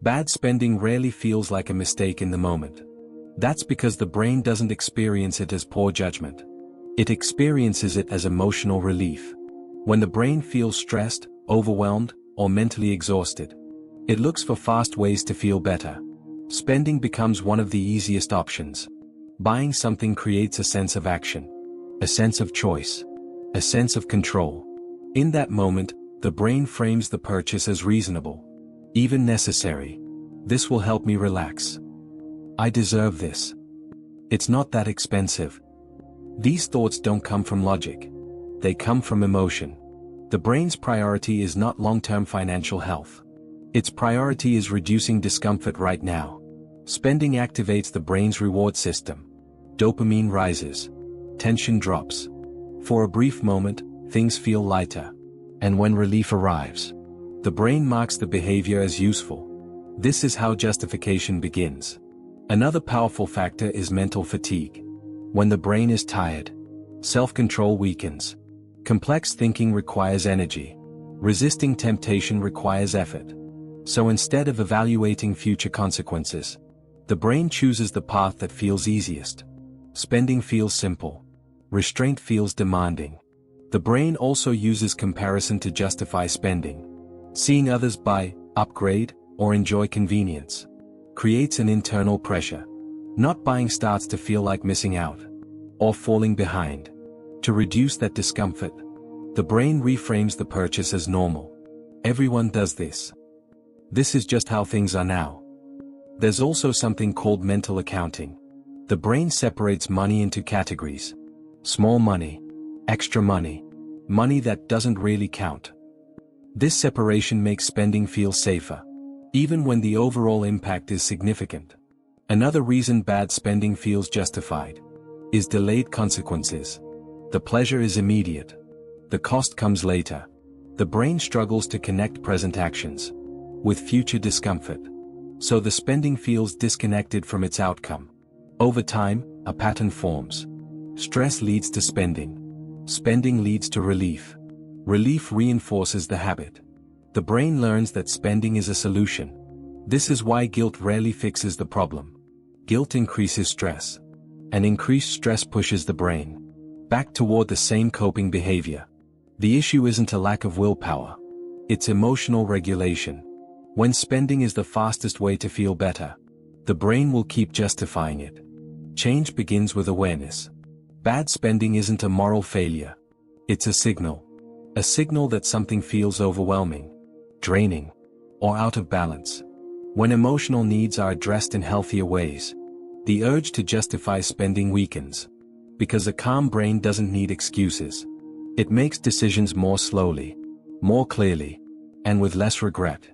Bad spending rarely feels like a mistake in the moment. That's because the brain doesn't experience it as poor judgment. It experiences it as emotional relief. When the brain feels stressed, overwhelmed, or mentally exhausted, it looks for fast ways to feel better. Spending becomes one of the easiest options. Buying something creates a sense of action, a sense of choice, a sense of control. In that moment, the brain frames the purchase as reasonable, even necessary. This will help me relax. I deserve this. It's not that expensive. These thoughts don't come from logic. They come from emotion. The brain's priority is not long-term financial health. Its priority is reducing discomfort right now. Spending activates the brain's reward system. Dopamine rises. Tension drops. For a brief moment, things feel lighter. And when relief arrives, the brain marks the behavior as useful. This is how justification begins. Another powerful factor is mental fatigue. When the brain is tired, self-control weakens. Complex thinking requires energy. Resisting temptation requires effort. So instead of evaluating future consequences, the brain chooses the path that feels easiest. Spending feels simple. Restraint feels demanding. The brain also uses comparison to justify spending. Seeing others buy, upgrade, or enjoy convenience creates an internal pressure. Not buying starts to feel like missing out or falling behind. To reduce that discomfort, the brain reframes the purchase as normal. Everyone does this. This is just how things are now. There's also something called mental accounting. The brain separates money into categories. Small money, extra money, money that doesn't really count. This separation makes spending feel safer, even when the overall impact is significant. Another reason bad spending feels justified is delayed consequences. The pleasure is immediate. The cost comes later. The brain struggles to connect present actions with future discomfort. So the spending feels disconnected from its outcome. Over time, a pattern forms. Stress leads to spending. Spending leads to relief. Relief reinforces the habit. The brain learns that spending is a solution. This is why guilt rarely fixes the problem. Guilt increases stress. And increased stress pushes the brain back toward the same coping behavior. The issue isn't a lack of willpower. It's emotional regulation. When spending is the fastest way to feel better, the brain will keep justifying it. Change begins with awareness. Bad spending isn't a moral failure. It's a signal. A signal that something feels overwhelming, draining, or out of balance. When emotional needs are addressed in healthier ways, the urge to justify spending weakens. Because a calm brain doesn't need excuses. It makes decisions more slowly, more clearly, and with less regret.